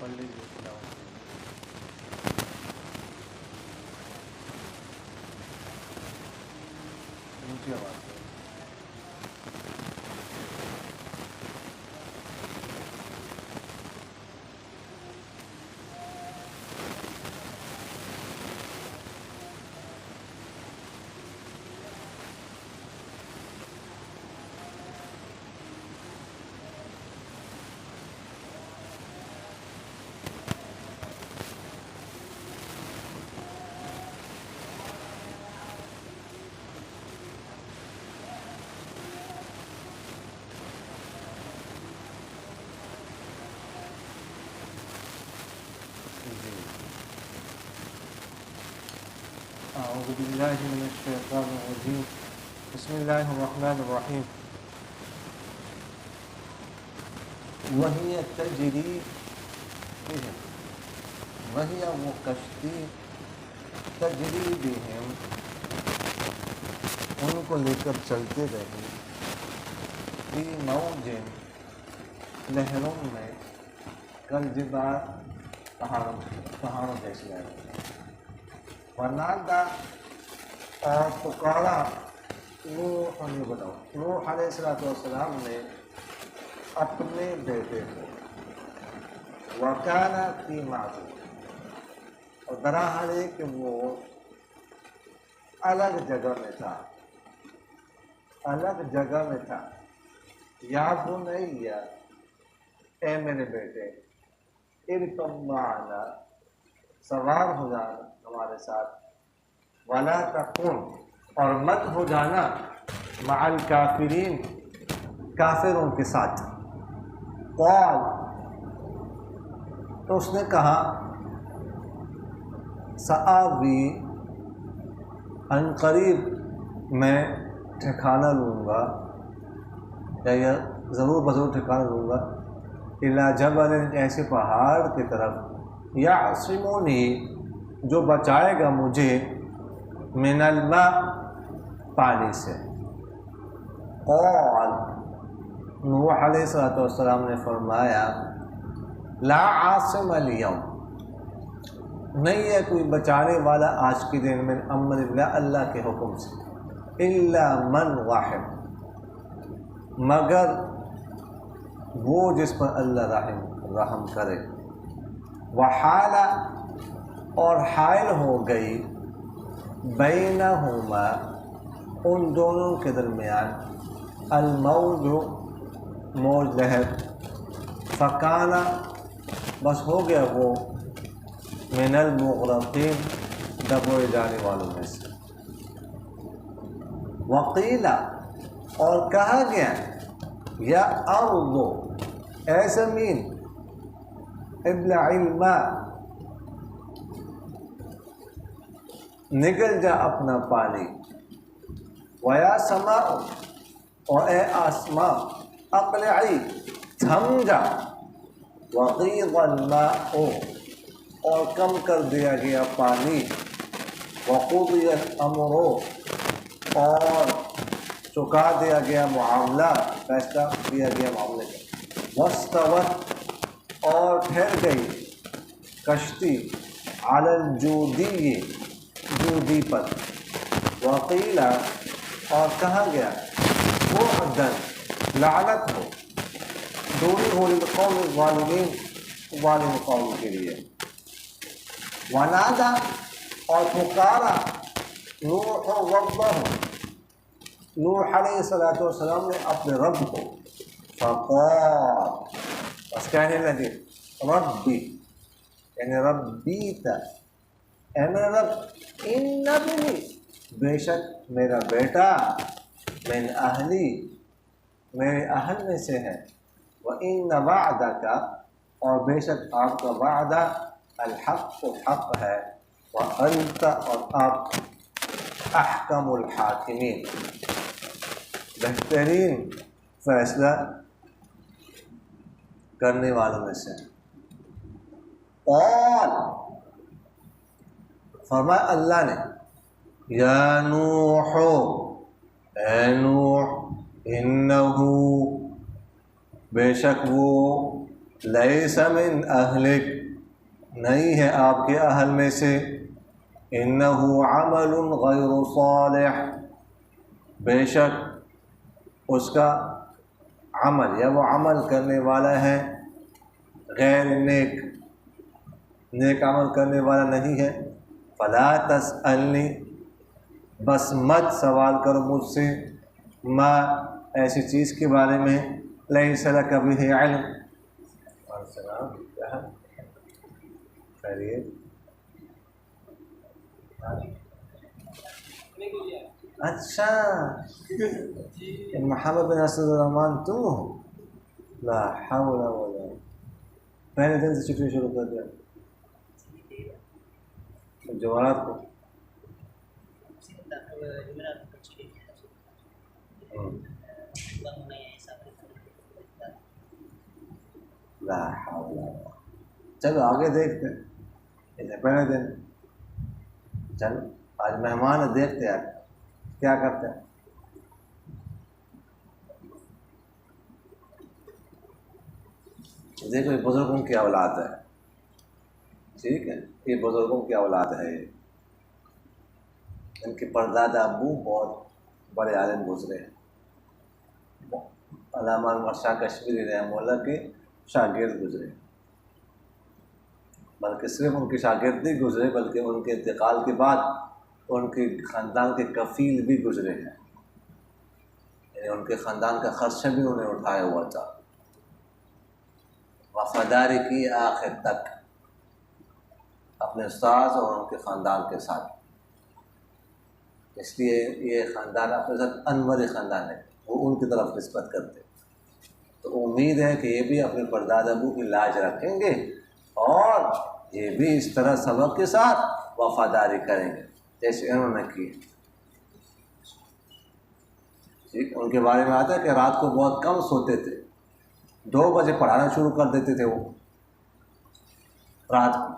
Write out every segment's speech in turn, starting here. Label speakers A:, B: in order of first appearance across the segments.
A: پڑھ لیجیے تلاوت اونچی آواز سے۔ اعوذ باللہ من الشیطان الرجیم، بسم اللہ الرحمن الرحیم۔ وہی تجری بہم، وہی وہ کشتی تجری بہم ان کو لے کر چلتے رہے، فی موج لہروں میں، کالجبال پہاڑوں جیسی لہروں میں، ونادا اور پکارا نوح علیہ السلام نے اپنے بیٹے کو، وکانا فی معزول، اور بہرحال ہے کہ وہ الگ جگہ میں تھا، یا بنیا اے میرے بیٹے، ارکب معنا سوار ہو جانا ہمارے ساتھ، ولا تکن اور مت ہو جانا مع الکافرین کافروں کے ساتھ۔ قال تو اس نے کہا، سآوی ان قریب میں ٹھکانہ لوں گا، یا ضرور بضرور ٹھکانہ لوں گا، الی جبل ایسے پہاڑ کی طرف، یعصمنی جو بچائے گا مجھے، من الماء پانی سے۔ قال نوح علیہ السلام نے فرمایا، لا عاصم اليوم نہیں ہے کوئی بچانے والا آج کے دن من امر اللہ اللہ کے حکم سے، الا من واحد مگر وہ جس پر اللہ رحم کرے، وحال اور حائل ہو گئی، بینہما ان دونوں کے درمیان، الموج موج لہر، فکانا بس ہو گیا وہ، من المغرقین ڈبوئے جانے والوں میں سے۔ وقیلا اور کہا گیا، یا ارض اے زمین، ابلعی الماء نگل جا اپنا پانی، ویا سماء اور اے آسماں، اقلعی تھم جا، وغیض الماء اور کم کر دیا گیا پانی، وقضی الامر اور چکا دیا گیا معاملہ، فیصلہ دیا گیا معاملے کا، واستوت اور ٹھہر گئی کشتی، علی الجودی جودی پر، وقیلا اور کہا گیا، بعدن لعنت ہو، دوری ہو للقوم الظالمین ظالم قوم کے لیے۔ ونادا اور پکارا نوح ربہ نوح علیہ السلام نے اپنے رب کو، فقال بس کہنے لگے، ربی یعنی ربیت اے میرا رب، ان ابنی بے شک میرا بیٹا، من اہلی میرے اہل میں سے ہے، وَإِنَّ وَعْدَكَ اور بے شک آپ کا وعدہ، الحق حق ہے، وَأَنْتَ اور آپ، احکم الحاکمین بہترین فیصلہ کرنے والوں میں سے۔ قال فرمایا اللہ نے، یا نوح اے نوح، انہو بے شک وہ، لیس من اہلک نہیں ہے آپ کے اہل میں سے، انہ عمل غیر صالح بے شک اس کا عمل یا وہ عمل کرنے والا ہے غیر نیک عمل کرنے والا نہیں ہے۔ فلا تسألنی بس مت سوال کرو مجھ سے، ما ایسی چیز کے بارے میں لیس لک بہ علم۔ السلام کیا ہے خیریت؟ اچھا محمد بن اسد الرحمان تم ہو؟ لا حول ولا، پہلے دن سے چھٹی شروع کر دیا جوارات کو۔ لا حول ولا، چلو آگے دیکھتے ہیں، پہلے دن چلو آج مہمان ہے، دیکھتے ہیں کیا کرتے ہیں۔ دیکھو یہ بزرگوں کی اولاد ہے، ٹھیک ہے، یہ بزرگوں کی اولاد ہے، ان کے پردادا ابو بہت بڑے عالم گزرے ہیں، علامہ انور شاہ کشمیری رحمہ اللہ کے شاگرد گزرے، بلکہ صرف ان کے شاگرد نہیں گزرے بلکہ ان کے انتقال کے بعد ان کے خاندان کے کفیل بھی گزرے ہیں، یعنی ان کے خاندان کا خرچہ بھی انہوں نے اٹھایا ہوا تھا، وفاداری کی آخر تک اپنے استاذ اور ان کے خاندان کے ساتھ، اس لیے یہ خاندان اپنے ساتھ انوری خاندان ہے، وہ ان کی طرف نسبت کرتے، تو امید ہے کہ یہ بھی اپنے پردادا ابو کی لاج رکھیں گے اور یہ بھی اس طرح سبق کے ساتھ وفاداری کریں گے جیسے انہوں نے کی۔ ٹھیک، ان کے بارے میں آتا ہے کہ رات کو بہت کم سوتے تھے، 2 بجے پڑھانا شروع کر دیتے تھے وہ رات کو،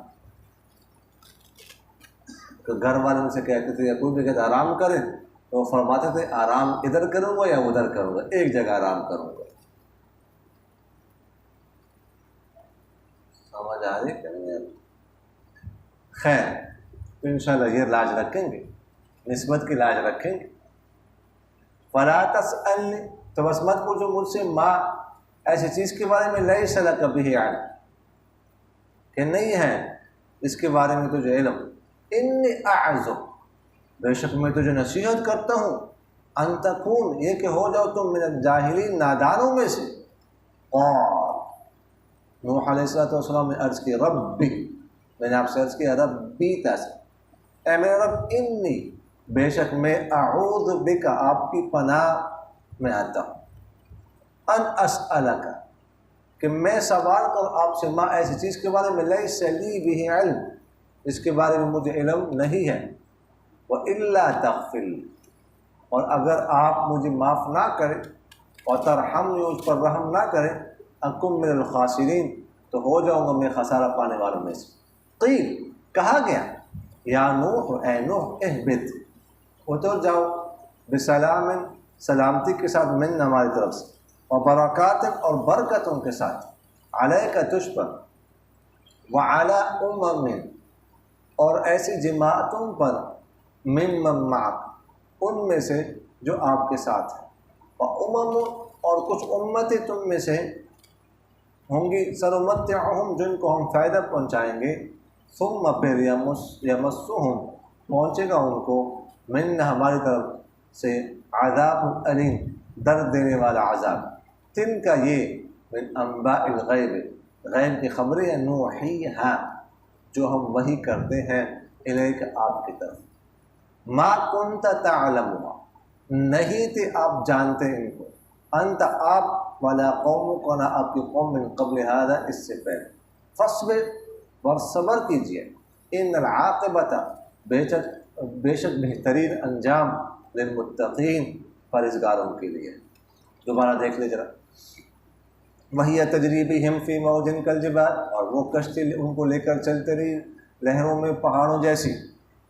A: تو گھر والے ان سے کہتے تھے یا کوئی بھی کہتے آرام کریں تو وہ فرماتے تھے آرام ادھر کروں گا یا ادھر کروں گا، ایک جگہ آرام کروں گا۔ سمجھ آ رہی کہ نہیں؟ خیر تو انشاءاللہ یہ لاج رکھیں گے، نسبت کی لاج رکھیں گے۔ فلا تسألنی تو بس مت پوچھو مجھ سے، ما ایسی چیز کے بارے میں لیس لک بہ علم کہ نہیں ہے اس کے بارے میں تجھے علم، انی اعظک بے شک میں تجھے نصیحت کرتا ہوں، ان تکون یہ کہ ہو جاؤ تم من الجاہلین نادانوں میں سے۔ اور نوح علیہ السلام نے عرض کی ربی، میں نے آپ سے عرض کیا ربی تیسے، اے میرے رب انی بے شک میں اعوذ بک آپ کی پناہ میں آتا ہوں، ان اسألک کہ میں سوال کروں آپ سے، ماں ایسی چیز کے بارے میں لیس لی بہ علم اس کے بارے میں مجھے علم نہیں ہے، وَإِلَّا تَغْفِرْ اور اگر آپ مجھے معاف نہ کریں اور ترحمنی اس پر رحم نہ کریں، اکن من الخاسرین تو ہو جاؤں گا میں خسارہ پانے والوں میں سے۔ قیل کہا گیا یا نوح اے نوح اہبط اتر جاؤ، بسلام سلامتی کے ساتھ من ہماری طرف سے، اور برکات اور برکتوں کے ساتھ، علیک تجھ پر، وعلی امم اور ایسی جماعتوں پر، ممن معک ان میں سے جو آپ کے ساتھ ہیں، وامم اور کچھ امتیں تم میں سے ہوں گی، سنمتعہم جن کو ہم فائدہ پہنچائیں گے، ثم پھر یمسہم پہنچے گا ان کو، من ہماری طرف سے، عذاب علیم درد دینے والا عذاب، تن کا یہ من انباء الغیب غیب کی خبریں، نوحیہا جو ہم وحی کرتے ہیں، الیک آپ کی طرف، ما کنت تعلمها نہیں تھے آپ جانتے ان کو، انت آپ، ولا قومک نہ آپ کی قوم، من قبل ھذا اس سے پہلے، فاصبر اور صبر کیجیے، ان العاقبۃ بے شک بہترین انجام، للمتقین پرہیزگاروں کے لیے۔ دوبارہ دیکھ لیں ذرا، وہی تجری بہم فی موج کالجبال اور وہ کشتی ان کو لے کر چلتے رہی لہروں میں پہاڑوں جیسی،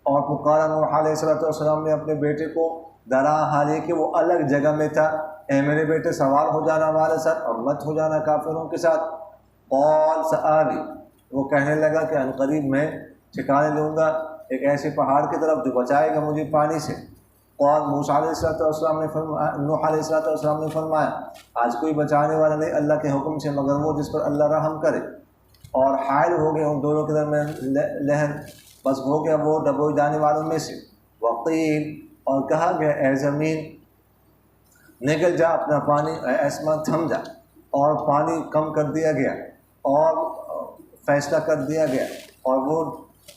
A: اور پکارا نوح علیہ السلام نے اپنے بیٹے کو، درا حال یہ کہ وہ الگ جگہ میں تھا، اے میرے بیٹے سوار ہو جانا ہمارے ساتھ اور مت ہو جانا کافروں کے ساتھ، قال سآوی، وہ کہنے لگا کہ عنقریب میں ٹھکانے لوں گا ایک ایسے پہاڑ کی طرف جو بچائے گا مجھے پانی سے۔ قال موسیٰ علیہ السلام نے فرمایا، نوح علیہ السلام نے فرمایا آج کوئی بچانے والا نہیں اللہ کے حکم سے مگر وہ جس پر اللہ رحم کرے۔ اور حائل ہو گئے ان دونوں کے درمیان لہر، بس ہو گیا وہ ڈبوئے جانے والوں میں سے۔ وقیل، اور کہا گیا اے زمین نکل جا اپنا پانی، اے آسمان تھم جا، اور پانی کم کر دیا گیا اور فیصلہ کر دیا گیا اور وہ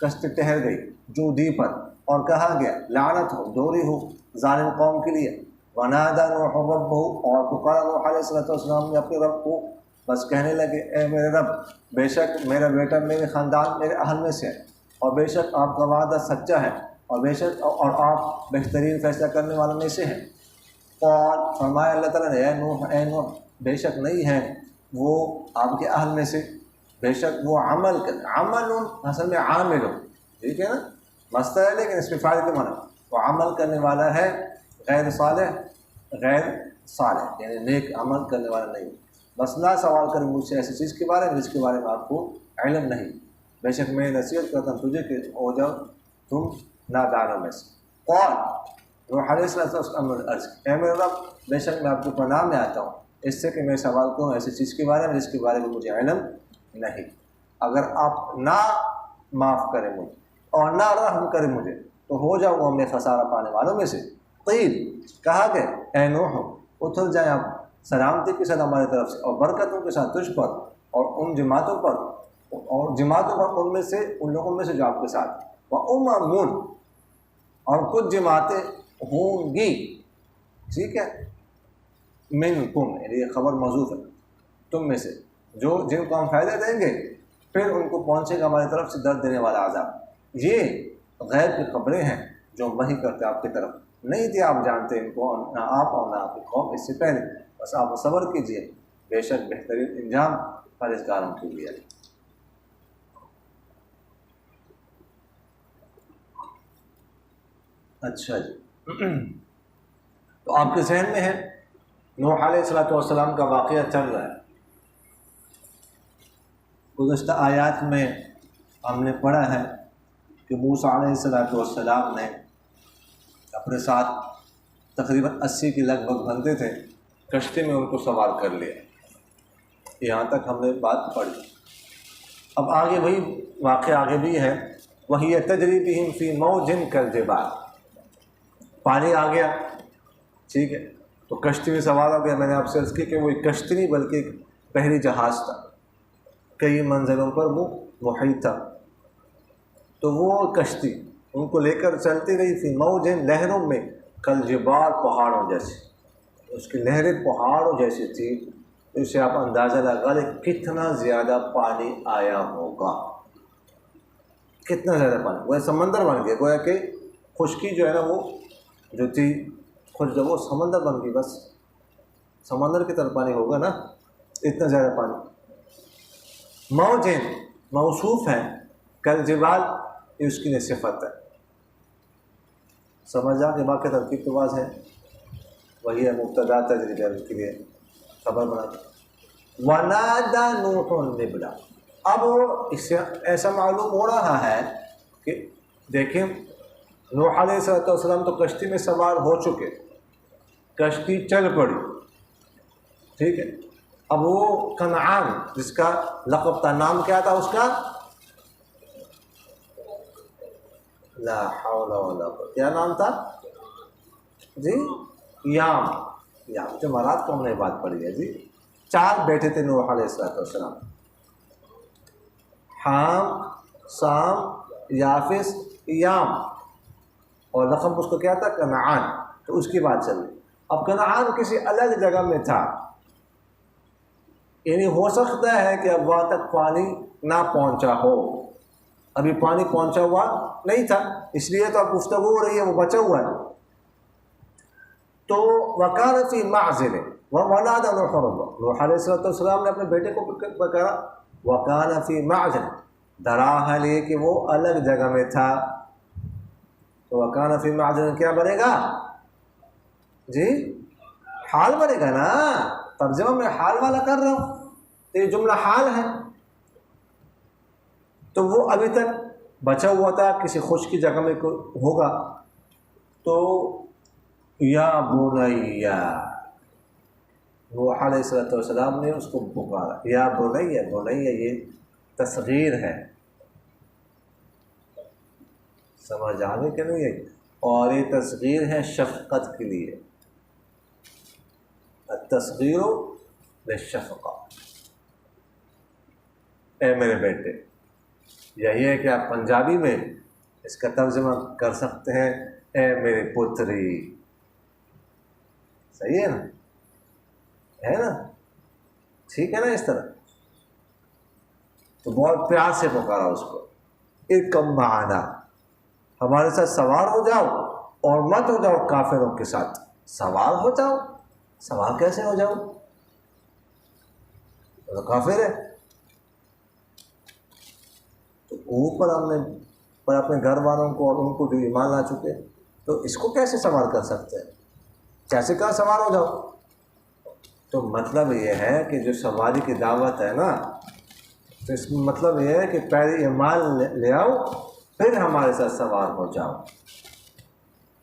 A: کشتی ٹھہر گئی جودی پر، اور کہا گیا لعنت ہو، دوری ہو ظالم قوم کے لیے۔ ونادى نوح ربه، اور پکارا نوح علیہ السلام نے اپنے رب کو، بس کہنے لگے اے میرے رب بے شک میرا بیٹا میرے خاندان میرے اہل میں سے ہے، اور بے شک آپ کا وعدہ سچا ہے، اور بے شک اور آپ بہترین فیصلہ کرنے والوں میں سے ہیں۔ قال، فرمایا اللہ تعالیٰ نے اے نوح بے شک نہیں ہے وہ آپ کے اہل میں سے، بے شک وہ عمل اصل میں عامل، ٹھیک ہے نا، مصدر ہے لیکن اس میں فاعل کے معنی، وہ عمل کرنے والا ہے، غیر صالح یعنی نیک عمل کرنے والا نہیں۔ بس نہ سوال کریں مجھ سے ایسی چیز کے بارے میں جس کے بارے میں آپ کو علم نہیں، بے شک میں نصیحت کرتا ہوں تجھے کہ ہو جاؤ تم نادانوں میں سے۔ قال، نوح علیہ السلام نے عرض کی اے میرے رب بے شک میں آپ کو پناہ میں آتا ہوں اس سے کہ میں سوال کروں ایسی چیز کے بارے میں جس کے بارے میں مجھے علم نہیں۔ اگر آپ نہ معاف کریں مجھے اور نہ رحم کریں مجھے تو ہو جاؤں گا میں خسارہ پانے والوں میں سے۔ قیل، کہا کہ اے نوح اتر جائیں آپ سلامتی کے ساتھ ہماری طرف سے اور برکتوں کے ساتھ تجھ پر اور ان جماعتوں پر ان میں سے ان لوگوں میں سے جو آپ کے ساتھ، وَأُمَمٌ، اور کچھ جماعتیں ہوں گی، ٹھیک ہے، منکم یعنی یہ خبر محذوف ہے، تم میں سے، جو جن کو ہم فائدہ دیں گے پھر ان کو پہنچے گا ہماری طرف سے درد دینے والا عذاب۔ یہ غیب کی خبریں ہیں جو ہم وحی کرتے آپ کی طرف، نہیں تھے آپ جانتے ان کو، نہ آپ اور نہ آپ کی قوم اس سے پہلے، بس آپ صبر کیجئے، بے شک بہترین انجام پرہیزگاروں کے لیے۔ اچھا جی، تو آپ کے ذہن میں ہے نوح علیہ السلام کا واقعہ چل رہا ہے۔ گزشتہ آیات میں ہم نے پڑھا ہے کہ موسیٰ علیہ السلام نے اپنے ساتھ تقریباً 80 کے لگ بھگ بندے تھے، کشتی میں ان کو سوار کر لیا، یہاں تک ہم نے بات پڑھی۔ اب آگے وہی واقعہ آگے بھی ہے، وَهِيَ تَجْرِي بِهِمْ فِي مَوْجٍ كَالْجِبَالِ، پانی آ گیا، ٹھیک ہے، تو کشتی میں سوار ہو گیا۔ میں نے آپ سے عرض کی کہ وہ ایک کشتی نہیں بلکہ ایک بحری جہاز تھا، کئی منزلوں پر وہ محیط تھا، تو وہ کشتی ان کو لے کر چلتی رہی فی موجن، لہروں میں، کالجبال، پہاڑوں جیسی، اس کی لہریں پہاڑوں جیسی تھی، تو اسے آپ اندازہ لگا لیں کتنا زیادہ پانی آیا ہوگا، کتنا زیادہ پانی، وہ سمندر بن گیا، گویا کہ خشکی جو ہے نا وہ جو تھی جب وہ سمندر بن گئی، بس سمندر کی طرف پانی ہوگا نا، اتنا زیادہ پانی۔ موجن موصوف ہے، کالجبال یہ اس کی صفت ہے، سمجھا کہ باقی ترکیب کے بعد ہے، وہی ہے مبتدا تجریدہ کے لیے خبر بنا۔ وَنَادَى نُوحٌ ابْنَهُ، اب اس سے ایسا معلوم ہو رہا ہے کہ دیکھیں نوح علیہ السلام تو کشتی میں سوار ہو چکے، کشتی چل پڑی، ٹھیک ہے، اب وہ کنعان جس کا لقب تھا، نام کیا تھا اس کا؟ لا حول ولا قوة، کیا نام تھا جی؟ یام جمعرات کو ہم نے بات پڑھی ہے جی۔ 4 بیٹے تھے نوح علیہ السلام، حام، سام، یافس، یام، اور لقب اس کو کیا تھا؟ کنعان، تو اس کی بات چل رہی۔ اب کنعان کسی الگ جگہ میں تھا، یعنی ہو سکتا ہے کہ اب وہاں تک پانی نہ پہنچا ہو، ابھی پانی پہنچا ہوا نہیں تھا، اس لیے تو اب گفتگو ہو رہی ہے، وہ بچا ہوا ہے۔ تو وَكَانَ فِي مَعْزِلٍ وَنَادَى نُوحٌ رَبَّهُ، نوح علیہ السلام نے اپنے بیٹے کو پکارا، وَكَانَ فِي مَعْزِلٍ، دراحل یہ کہ وہ الگ جگہ میں تھا، تو وَكَانَ فِي مَعْزِلٍ کیا بنے گا جی؟ حال بنے گا نا، ترجمہ میں حال والا کر رہا ہوں، تو یہ جملہ حال ہے، تو وہ ابھی تک بچا ہوا تھا، کسی خشک کی جگہ میں ہوگا، تو یا بنیا، نوح علیہ السلام نے اس کو پکارا، یا بنیا، بنیا یہ تصغیر ہے، سمجھ آنے کے لیے، اور یہ تصغیر ہے شفقت کے لیے، التصغیر للشفقہ، اے میرے بیٹے۔ یہی ہے کہ آپ پنجابی میں اس کا ترجمہ کر سکتے ہیں اے میرے پتری، صحیح ہے نا، ٹھیک ہے نا، اس طرح تو بہت پیار سے پکارا اس کو، ارکب معنا، ہمارے ساتھ سوار ہو جاؤ، اور مت ہو جاؤ کافروں کے ساتھ، سوار ہو جاؤ، سوار کیسے ہو جاؤ، تو کافر ہے، تو اوپر ہم نے پر اپنے گھر والوں کو اور ان کو جو ایمان لا چکے، تو اس کو کیسے سوار کر سکتے ہیں، کیسے کہاں سوار ہو جاؤ؟ تو مطلب یہ ہے کہ جو سواری کی دعوت ہے نا، تو اس میں مطلب یہ ہے کہ پہلے ایمان لے آؤ، پھر ہمارے ساتھ سوار ہو جاؤ،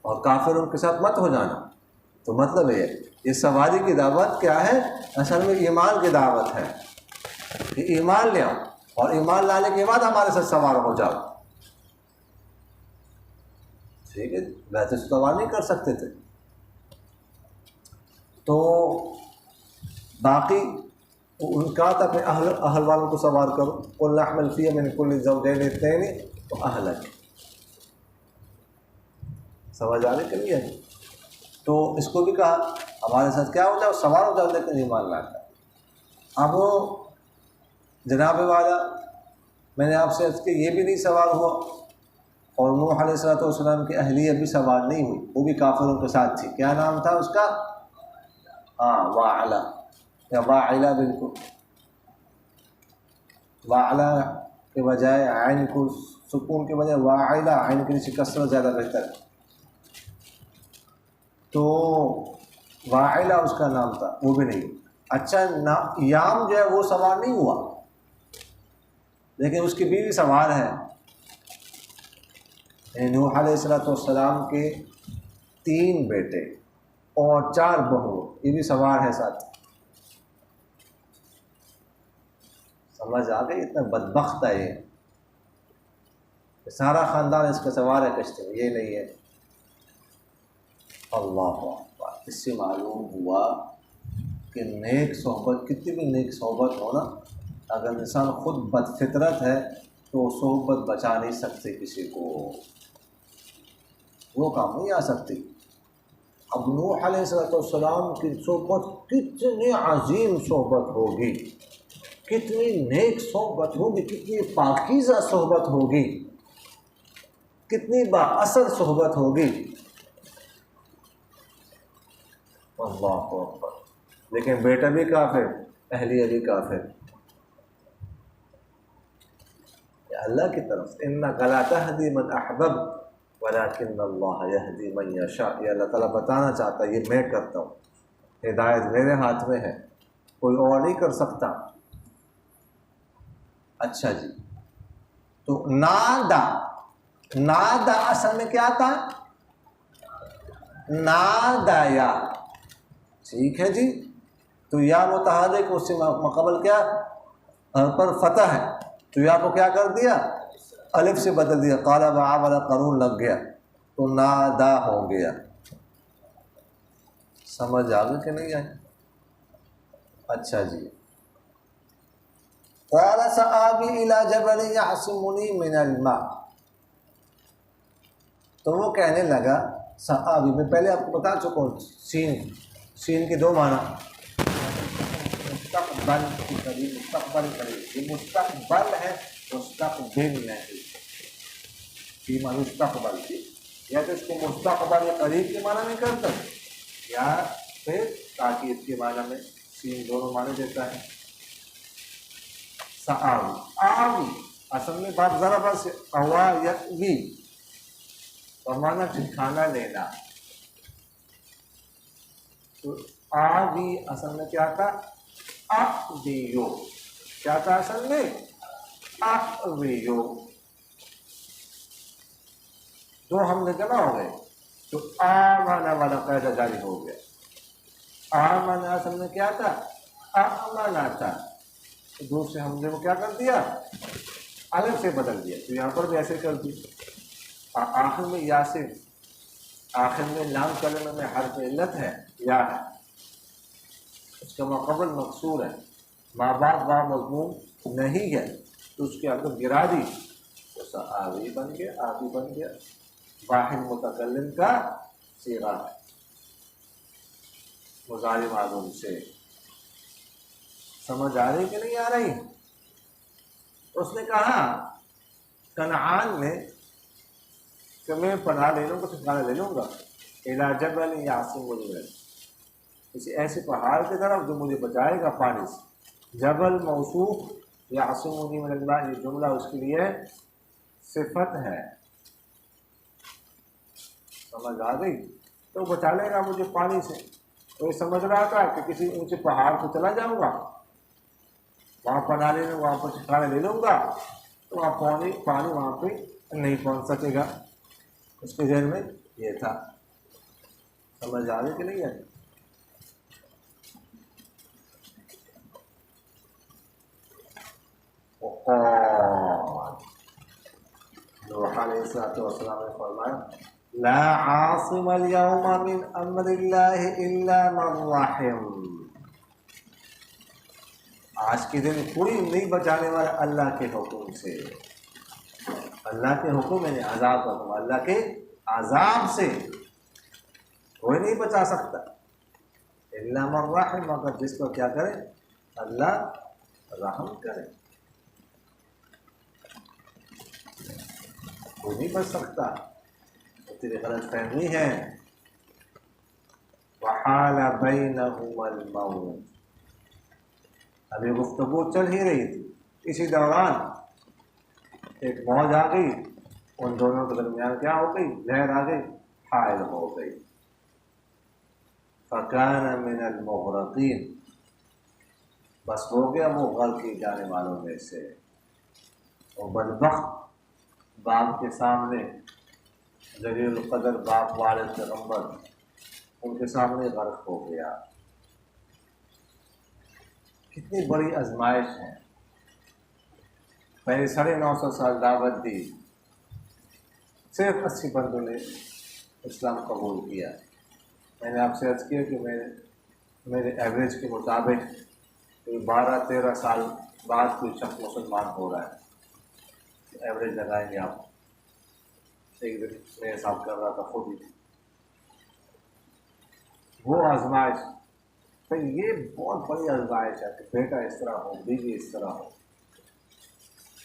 A: اور کافروں کے ساتھ مت ہو جانا۔ تو مطلب یہ سواری کی دعوت کیا ہے؟ اصل میں ایمان کی دعوت ہے کہ ایمان لے آؤ، اور ایمان لانے کے بعد ہمارے ساتھ سوار ہو جاؤ، ٹھیک ہے، ویسے سوار نہیں کر سکتے تھے۔ تو باقی ان کا تھا کہ اہل والوں کو سوار کرو، قل نحمل فیہا من کل زوجین اثنین واہلک، سمجھ آنے کے لیے، تو اس کو بھی کہا ہمارے ساتھ کیا ہو جاؤ، سوار ہو جاؤ، لیکن ایمان لا کر۔ اب جناب والا، میں نے آپ سے عرض کہ یہ بھی نہیں سوار ہوا، اور نوح علیہ السلام کی اہلیہ بھی سوار نہیں ہوئی، وہ بھی کافروں کے ساتھ تھی، کیا نام تھا اس کا؟ واعلہ، یا واعلہ، بالکل، واعلہ کے بجائے عین کو سکون کے بجائے واعلہ، عین کے نیچے کسرہ زیادہ بہتر ہے، تو واعلہ اس کا نام تھا، وہ بھی نہیں۔ اچھا، یام جو ہے وہ سوار نہیں ہوا، لیکن اس کی بیوی سوار ہے، نوح علیہ السلام کے 3 بیٹے اور 4 بہو، یہ بھی سوار ہے ساتھ، سمجھ آ گئی؟ اتنا بدبخت ہے یہ، سارا خاندان اس کا سوار ہے کشتی میں، یہ نہیں ہے۔ اللہ اکبر، اس سے معلوم ہوا کہ نیک صحبت، کتنی بھی نیک صحبت ہو نا، اگر انسان خود بد فطرت ہے تو صحبت بچا نہیں سکتے کسی کو، وہ کام نہیں آ سکتی۔ اب نوح علیہ السلام کی صحبت کتنی عظیم صحبت ہوگی، کتنی نیک صحبت ہوگی، کتنی پاکیزہ صحبت ہوگی، کتنی با اثر صحبت ہوگی، اللہ اکبر، لیکن بیٹا بھی کافر، اہلیہ بھی کافر، یا اللہ کی طرف سے، انک لا تہدی من احببت ولکن اللہ یہدی من یشاء، یہ اللہ تعالیٰ بتانا چاہتا ہے، یہ میں کرتا ہوں، ہدایت میرے ہاتھ میں ہے، کوئی اور نہیں کر سکتا۔ اچھا جی، تو نادا، نادا اصل میں کیا تھا؟ نادایا، ٹھیک ہے جی، تو یا متحرک، اس سے مقابل کیا پر فتح ہے، تو یا کو کیا کر دیا؟ الف سے بدل دیا، قال بع والا قانون لگ گیا، تو نادا ہو گیا، سمجھ آگے کہ نہیں آئی؟ اچھا جی، قال سآوی الی جبل یعصمنی من الماء، تو وہ کہنے لگا، سآوی، میں پہلے آپ کو بتا چکا ہوں، سین کے 2 معنی، مستقبل کی قریب، مستقبل قریب، یہ مستقبل ہے، مستقبل نہیں، یہ معنی مستقبل کی، یا تو اس کو مستقبل قریب کے معنی میں کرتا ہے، یا پھر تاکید کے معنی میں، سین دونوں معنی دیتا ہے۔ سآوی، آوی اصل میں بات ذرا بس اوا یوی، معنی ٹھکانا لینا، تو آوی اصل میں کیا تھا؟ آویو، کیا تھا اصل میں؟ احویو، دو ہم نے جمع ہو گئے تو آمنا والا قاعدہ جاری ہو گیا. آمنا اصل میں کیا تھا؟ آمنا تھا. تو دوسرے حمزے کو کیا کر دیا؟ الف سے بدل دیا. تو یہاں پر بھی ایسے کر دی. آخر میں یا سے، آخر میں لام کلمہ میں حرف علت ہے یا ہے، اس کا مقبل مقصور ہے، ماں باپ واہ مضمون نہیں ہے، تو اس کے اندر گرا دی تو آوی بن گیا، آوی بن گیا. واحد متکلم کا صیغہ ہے مضارع معلوم سے. سمجھ آ رہی کہ نہیں آ رہی؟ اس نے کہا کنعان میں کہ میں پناہ لے لوں گا، ٹھکانہ لے لوں گا الی جبل یعصمنی من، کسی ایسے پہاڑ کی طرف جو مجھے بچائے گا پانی سے. جبل موصوف، یعصمنی من الماء یہ جملہ اس کے لیے صفت ہے. سمجھ آ گئی؟ تو بچا لے گا مجھے پانی سے. تو یہ سمجھ رہا تھا کہ کسی اونچے پہاڑ کو چلا جاؤں گا، وہاں پناہ لے لوں، وہاں پر ٹھکانے لے لوں گا تو وہاں پانی وہاں پہ نہیں پہنچ سکے گا. اس کے ذہن میں یہ تھا. سمجھ آ رہی کہ نہیں ہے؟ نوح علیہ السلام نے فرمایا لا عاصم اليوم من امر اللہ الا من رحم. آج کے دن کوئی نہیں بچانے والا اللہ کے حکم سے. اللہ کے حکم یعنی عذاب کا حکم، اللہ کے عذاب سے کوئی نہیں بچا سکتا. الا من رحم، مگر جس کو کیا کرے؟ اللہ رحم کرے. کوئی نہیں بچ سکتا. تیری غلط فہمی ہے. وحال بینہما الموت، ابھی گفتگو چل ہی رہی تھی، اسی دوران ایک موج آ گئی، ان دونوں کے درمیان کیا ہو گئی؟ لہر آ گئی، حائل ہو گئی. فکان من المغرقین، بس ہو گیا وہ غرق کی جانے والوں میں سے. اور بدبخت باپ کے سامنے، جلیل القدر باپ والد پیغمبر، ان کے سامنے غرق ہو گیا. کتنی بڑی آزمائش ہے. پہلے 950 سال دعوت دی، صرف 80 بندوں نے اسلام قبول کیا. میں نے آپ سے عرض کیا کہ میرے ایوریج کے مطابق 12-13 سال بعد کوئی شخص مسلمان ہو رہا ہے. ایوریج لگائیں گے آپ. ایک دن میں حساب کر رہا تھا خود ہی. وہ آزمائش، تو یہ بہت بڑی آزمائش ہے کہ بیٹا اس طرح ہو، بیوی اس طرح ہو.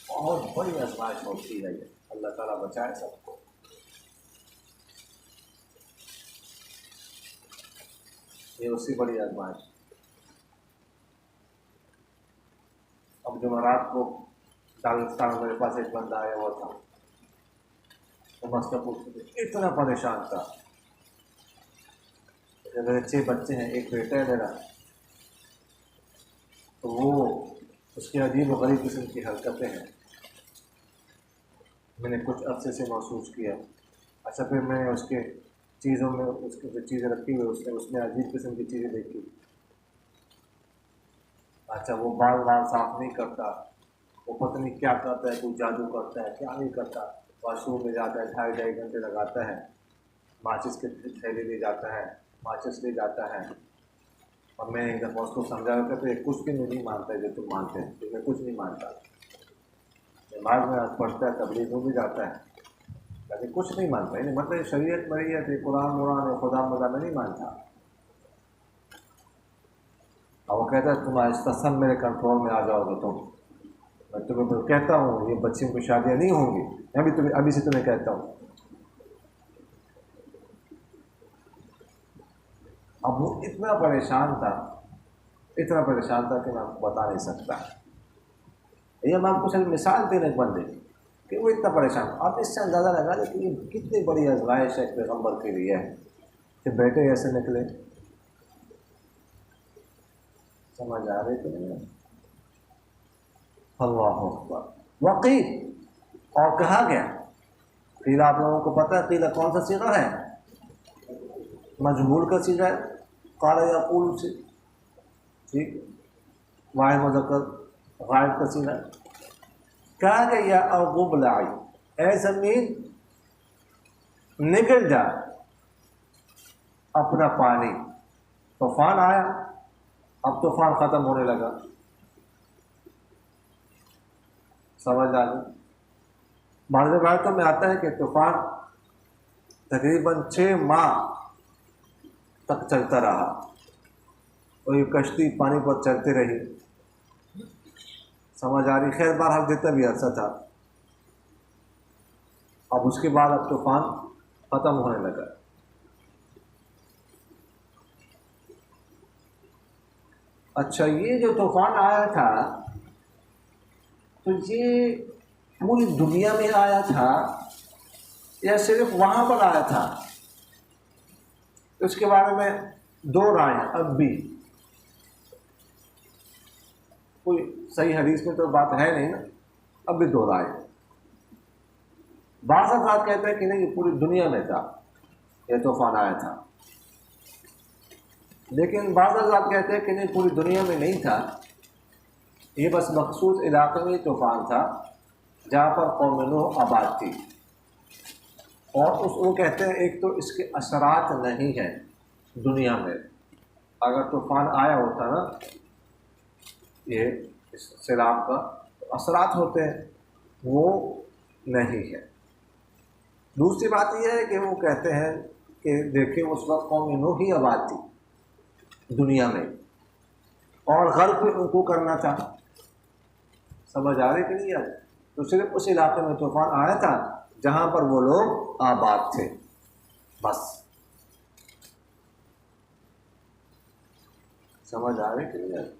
A: بہت بڑی آزمائش ہوتی ہے یہ. اللہ تعالیٰ بچائے سب کو. یہ اسی بڑی آزمائش. اب جمعرات کو دارالاسلام میرے پاس ایک بندہ آیا ہوا تھا، وہ مسئلہ پوچھتے تھے، اتنا پریشان تھا. میرے 6 بچے ہیں، ایک بیٹا ہے میرا، تو وہ اس کی عجیب و غریب قسم کی حرکتیں ہیں. میں نے کچھ عرصے سے محسوس کیا. اچھا پھر میں نے اس کے چیزوں میں، اس کی جو چیزیں رکھی ہوئی اس میں عجیب قسم کی چیزیں دیکھی. اچھا وہ بال صاف نہیں کرتا، وہ پتہ نہیں کیا کرتا ہے، کوئی جادو کرتا ہے، کیا نہیں کرتا. واش روم میں جاتا ہے، 2.5 گھنٹے لگاتا ہے، ماچس کے تھیلے لے جاتا ہے، ماچس لے جاتا ہے. اور میں ایک دفعہ اس کو سمجھا رہا تھا کہ کچھ بھی نہیں مانتا ہے جو تم مانتے ہیں، تو میں کچھ نہیں مانتا. دماغ میں پڑھتا ہے، تبلیغ میں بھی جاتا ہے، لیکن کچھ نہیں مانتا. یعنی مطلب شریعت مریت ہے، قرآن مران ہے، خدا مدا میں نہیں مانتا. اور وہ کہتا ہے تم آہستہ سب میرے کنٹرول میں آ جاؤ گے. میں تمہیں کہتا ہوں یہ بچیوں کی شادیاں نہیں ہوں گی، میں بھی تمہیں ابھی سے تمہیں کہتا ہوں. اب وہ اتنا پریشان تھا کہ میں بتا نہیں سکتا. یہ میں آپ کو صرف مثال دینے ایک بندے کہ وہ اتنا پریشان. آپ اس سے اندازہ لگا لیں کہ یہ کتنی بڑی آزمائش ہے پیغمبر کے لیے کہ بیٹے ایسے نکلے. سمجھ آ رہی کہ نہیں؟ اللہ اکبر. وقیل، اور کہا گیا. قیل آپ لوگوں کو پتہ ہے قیل کون سا صیغہ ہے؟ مجہول کا صیغہ ہے. قال یقول سے ٹھیک، واحد مذکر غائب کا صیغہ ہے. کہا کہ یا ارض ابلعی، اے زمین نکل جا اپنا پانی. طوفان آیا، اب طوفان ختم ہونے لگا. سمجھ آ گئی؟ بعض روایتوں میں آتا ہے کہ طوفان تقریباً 6 ماہ تک چلتا رہا اور یہ کشتی پانی پر چلتی رہی. سمجھ آ رہی؟ خیر بہرحال جتنا بھی عرصہ تھا. اب اس کے بعد اب طوفان ختم ہونے لگا. اچھا، یہ جو طوفان آیا تھا تو یہ پوری دنیا میں آیا تھا یا صرف وہاں پر آیا تھا؟ اس کے بارے میں 2 رائے ہیں اب بھی. کوئی صحیح حدیث میں تو بات ہے نہیں نا، اب بھی 2 رائے. بعض افراد کہتے ہیں کہ نہیں، یہ پوری دنیا میں تھا، یہ طوفان آیا تھا. لیکن بعض افراد کہتے ہیں کہ نہیں، پوری دنیا میں نہیں تھا، یہ بس مخصوص علاقے میں طوفان تھا جہاں پر قوم نوح آباد تھی. اور وہ کہتے ہیں ایک تو اس کے اثرات نہیں ہیں دنیا میں. اگر طوفان آیا ہوتا نا یہ اس سیلاب کا، تو اثرات ہوتے ہیں، وہ نہیں ہے. دوسری بات یہ ہے کہ وہ کہتے ہیں کہ دیکھیں اس وقت قوم نوح ہی آباد تھی دنیا میں، اور غرق ان کو کرنا تھا. سمجھ آ رہی کہ نہیں آ رہی؟ تو صرف اس علاقے میں طوفان آیا تھا جہاں پر وہ لوگ آباد تھے بس. سمجھ آ رہی کہ نہیں آ رہی؟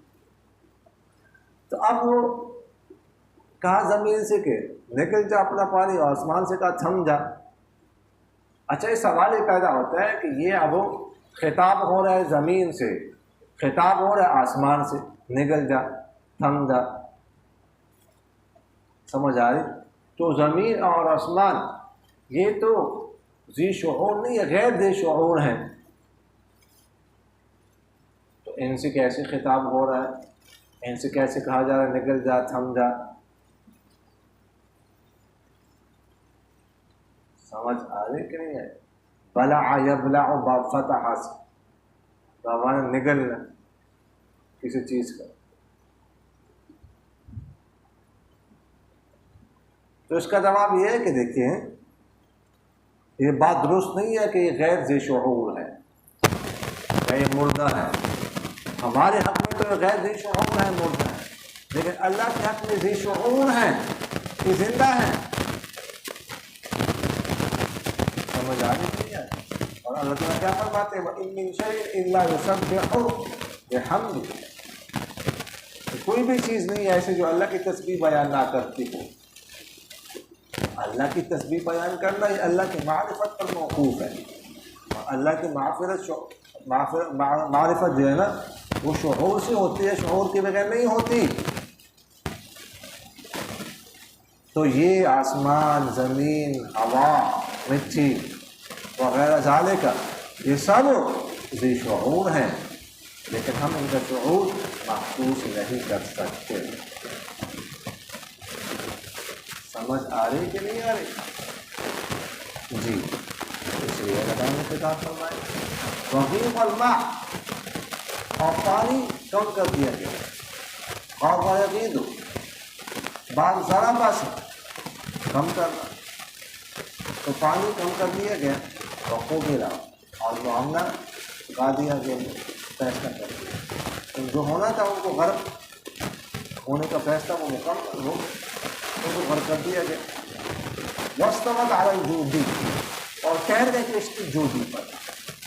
A: تو اب وہ کہا زمین سے کہ نکل جا اپنا پانی، اور آسمان سے کہا تھم جا. اچھا، یہ سوال یہ پیدا ہوتا ہے کہ یہ اب خطاب ہو رہا ہے زمین سے، خطاب ہو رہا ہے آسمان سے، نکل جا تھم جا. سمجھ آ رہی؟ تو زمین اور آسمان یہ تو ذی شعور نہیں ہے، غیر ذی شعور ہیں. تو ان سے کیسے خطاب ہو رہا ہے؟ ان سے کیسے کہا جا رہا ہے نکل جا تھم جا؟ سمجھ آ رہی کہ نہیں ہے؟ بلع یبلع فتح سے ہمارا نگلنا کسی چیز کا. تو اس کا جواب یہ ہے کہ دیکھیں، یہ بات درست نہیں ہے کہ یہ غیر ذی شعور ہے یا یہ مردہ ہے. ہمارے حق میں تو یہ غیر ذی شعور ہے، مردہ ہے. لیکن اللہ کے حق میں ذی شعور ہیں، یہ زندہ ہیں. سمجھ آ رہی ہے؟ اور اللہ تعالیٰ کیا فرماتے ہیں؟ وَإِن مِّن شَيْءٍ إِلَّا يُسَبِّحُ بِحَمْدِهِ. کوئی بھی چیز نہیں ہے ایسے جو اللہ کی تسبیح بیان نہ کرتی ہو. اللہ کی تسبیح بیان کرنا یہ اللہ کی معرفت پر موقوف ہے. اور اللہ کی معرفت جو ہے نا وہ شعور سے ہوتی ہے، شعور کے بغیر نہیں ہوتی. تو یہ آسمان، زمین، ہوا، مٹی وغیرہ ذالک یہ سب ذی شعور ہیں، لیکن ہم ان کا شعور محسوس نہیں کر سکتے. سمجھ آ رہی کہ نہیں آ رہی؟ جی، اس لیے اللہ نے خطاب فرمائے وَغِيضَ الْمَاءُ، اور پانی کم کر دیا گیا. اور یغیض بعض ذرا باس کم کرنا، تو پانی کم کر دیا گیا. رقو گرا اور معاملہ چکا دیا گیا، فیصلہ کر دیا. تو جو ہونا تھا ان کو غرق ہونے کا فیصلہ وہ مکمل ہو، ان کو غرق کر دیا گیا. واستوت علی الجودی، اور ٹھہر گئے کہ اس کی جودی پر.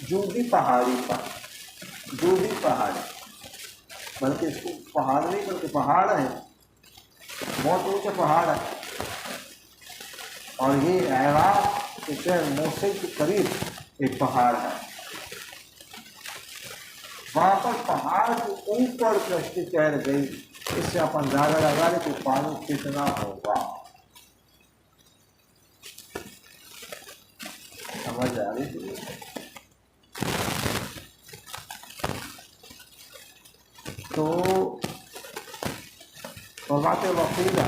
A: جودی پہاڑی پر، جودی پہاڑی، بلکہ اس کو پہاڑ نہیں بلکہ پہاڑ ہے، بہت اونچا پہاڑ ہے. اور یہ عراق کے شہر موصل کے قریب ایک پہاڑ ہے. وہاں پر پہاڑ کے اوپر کشتی ٹھہر گئی اس سے آپ اندازہ لگا لیں کہ پانی کتنا ہوگا. سمجھ آ رہی تھی؟ تو بات وقیدہ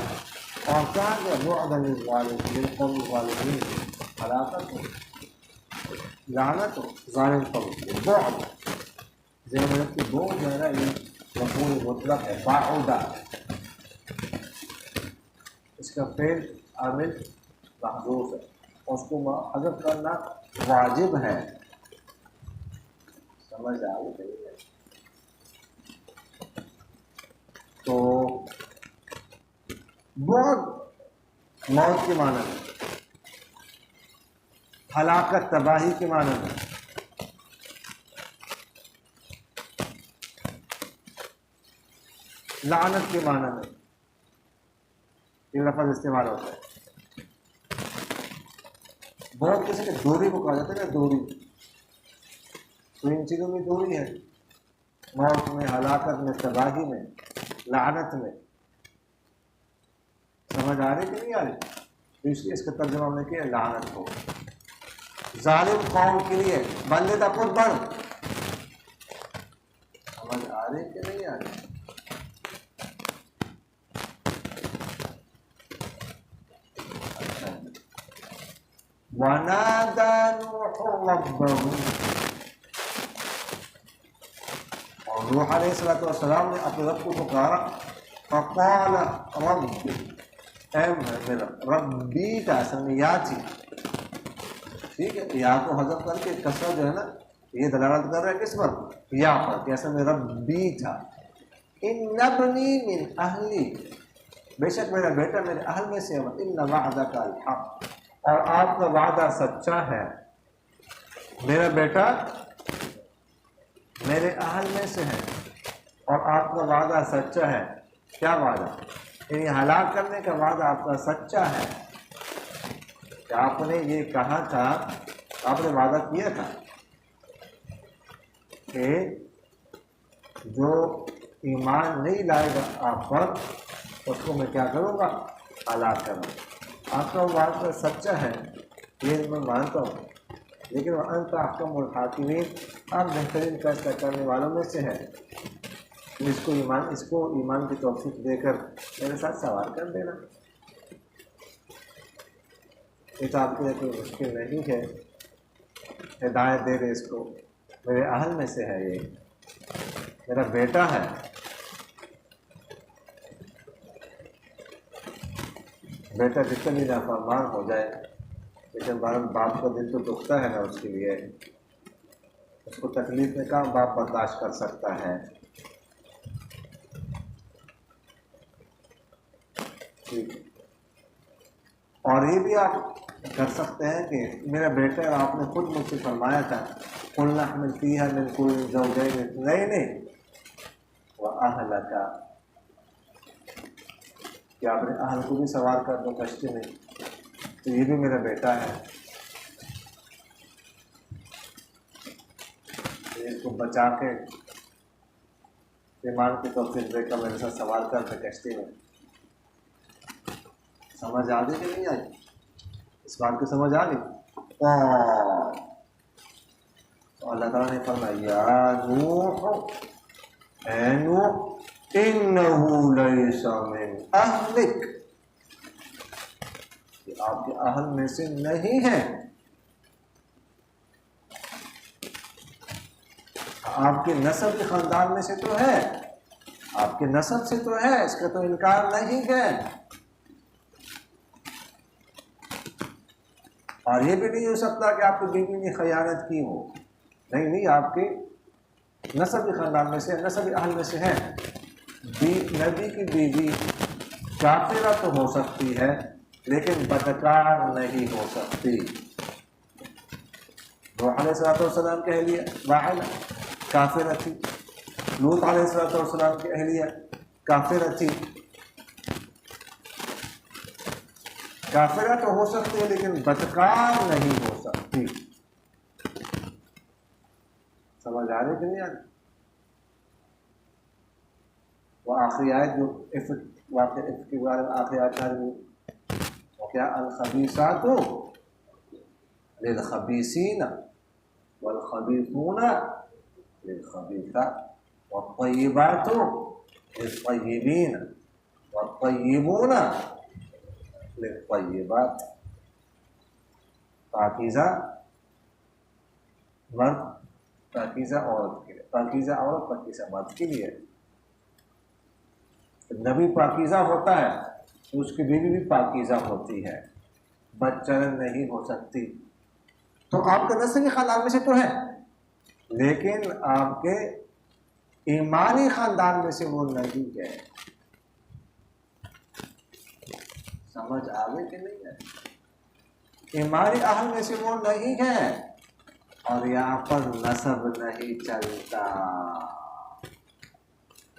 A: اور کہا کہ بعدا للقوم الظالمین، ہلاکت ہو، لعنت ہو ظالم قوم کی. بعد ذہن رکھ کے بعد جو ہے نا یہ مفعول مطلق ہے. بعدا اس کا فعل عامل محذوف ہے، اس کو حذف کرنا واجب ہے. سمجھ آ گئی؟ تو بعد موت کے معنی میں، ہلاکت تباہی کے معنی میں، لعنت کے معنی میں یہ لفظ استعمال ہوتا ہے. بہت کسی کے دوری کو کہا جاتا ہے نا، دوری. تو ان چیزوں میں دوری ہے، موت میں، ہلاکت میں، تباہی میں، لعنت میں. سمجھ آ رہی کہ نہیں آ رہی؟ تو اس لیے اس کا ترجمہ ہم نے کیا لعنت ہو. ظالم قوم کے لیے بندے کا خود بڑھ. سمجھ آ رہی کہ نہیں آ رہی؟ وَنَادَى نُوحٌ رَبَّهُ، اور نوح علیہ السلام نے اپنے رب کو پکارا. فقال رب، اے میرا ربی کا اصل میں یا تھی. ٹھیک ہے، یا کو حذف کر کے کسرہ جو ہے نا یہ دلالت کر رہا ہے کس پر؟ یا پر، کہ اصل میں ربی تھا. ان ابنی من اہلی، بے شک میرا بیٹا میرے اہل میں سے ہے. ان وعدک الحق، اور آپ کا وعدہ سچا ہے. میرا بیٹا میرے اہل میں سے ہے اور آپ کا وعدہ سچا ہے. کیا وعدہ؟ یعنی ہلاک کرنے کا وعدہ آپ کا سچا ہے. کہ آپ نے یہ کہا تھا، آپ نے وعدہ کیا تھا کہ جو ایمان نہیں لائے گا آپ پر اس کو میں کیا کروں گا؟ ہلاک کروں. آپ کا وعدہ سچا ہے یہ میں مانتا ہوں، لیکن وَأَنْتَ أَحْكَمُ الْحَاكِمِينَ، آپ بہترین فیصلہ کرنے والوں میں سے ہے. اس کو ایمان کی توفیق دے کر میرے ساتھ سوار کر دینا. یہ تو آپ کے لیے کوئی مشکل نہیں ہے، ہدایت دے دے اس کو. میرے اہل میں سے ہے، یہ میرا بیٹا ہے. بیٹا جتنا بھی نافرمان ہو جائے لیکن باپ کا دل تو دکھتا ہے نا اس کے لیے. اس کو تکلیف میں کہاں باپ برداشت کر سکتا ہے. ٹھیک ہے، اور یہ بھی آپ کر سکتے ہیں کہ میرا بیٹا، آپ نے خود مجھ سے فرمایا تھا قُلْ نَحْمِلُ فِيهَا مِنْ كُلِّ زَوْجَيْنِ اثْنَيْنِ وَأَهْلَكَ، کہ آپ نے اہل کو بھی سوار کر دو کشتی میں. تو یہ بھی میرا بیٹا ہے، اس کو بچا کے ایمان کی توفیق دے کر میرے ساتھ سوار کر دے کشتی میں. سمجھ آ گئی کہ نہیں آئی؟ اس بات کی سمجھ آ گئی؟ تو اللہ تعالیٰ نے فرمایا یا نوح، اے نوح، انہو لیس من اہلک، کہ آپ کے اہل میں سے نہیں ہے. آپ کے نسب کے خاندان میں سے تو ہے، آپ کے نسب سے تو ہے، اس کا تو انکار نہیں ہے. اور یہ بھی نہیں ہو سکتا کہ آپ کی بیوی نے خیانت کی ہو. نہیں، آپ کے نسب کے خاندان میں سے، نسب اہل میں سے ہے. نبی کی بیوی کافرہ تو ہو سکتی ہے لیکن بدکار نہیں ہو سکتی. نوح علیہ السلام کی اہلیہ واحدہ کافرہ تھی، لوط علیہ السلام کی اہلیہ کافرہ تھی. کافرہ تو ہو سکتی ہے لیکن بدکار نہیں ہو سکتی. سمجھ آ رہی کہ نہیں آ رہی؟ آخری آیت جو واقع کے بارے میں آخری آیت نازل ہوئی وہ کیا؟ الخبیثات للخبیثین والخبیثون للخبیثات والطیبات للطیبین والطیبون للطیبات. پاکیزہ مرد پاکیزہ عورت کے لیے، پاکیزہ عورت پاکیزہ مرد کے لیے. نبی پاکیزہ ہوتا ہے تو اس کی بیوی بھی پاکیزہ ہوتی ہے، بچہ نہیں ہو سکتی. تو آپ کے نسلی خاندان میں سے تو ہے، لیکن آپ کے ایمانی خاندان میں سے وہ نہیں ہے. سمجھ آگے کہ نہیں ہے؟ ایمانی اہل میں سے وہ نہیں ہے، اور یہاں پر نسب نہیں چلتا،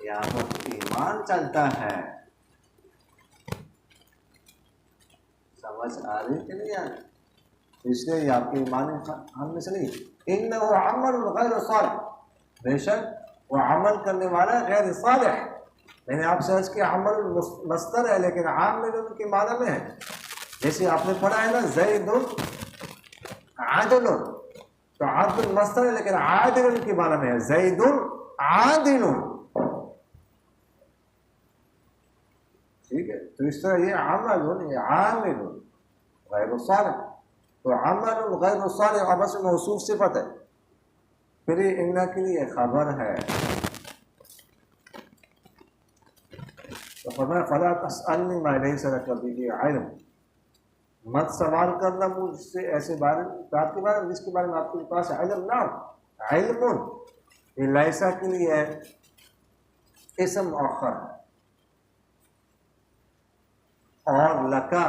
A: یہاں پر ایمان چلتا ہے. سمجھ آ رہی کہ نہیں آ رہی؟ اس لیے یہ آپ کے ایمانی ہم میں سے نہیں. انہ عمل غیر صالح، بے شک وہ عمل کرنے والا غیر صالح. میں نے آپ سے عرض کیا عمل مصدر ہے لیکن عامل کے معنی میں ہے. جیسے آپ نے پڑھا ہے نا زید عادل، تو عادل مصدر ہے لیکن عادل کے معنی میں ہے. زید عادل، ٹھیک ہے. تو اس طرح یہ عمل یہ عامل غیر صالح، تو عمل غیر صالح اب سے موصوف صفت ہے. پھر یہ ان کے لیے خبر ہے. تو فرمایا فلا تسألنی ما لیس لک بہ علم، مت سوال کرنا مجھ سے ایسے بات کے بارے میں جس کے بارے میں آپ کے پاس علم نہ ہو. علم یہ لیسا کے لیے اسم مؤخر ہے، اور لکا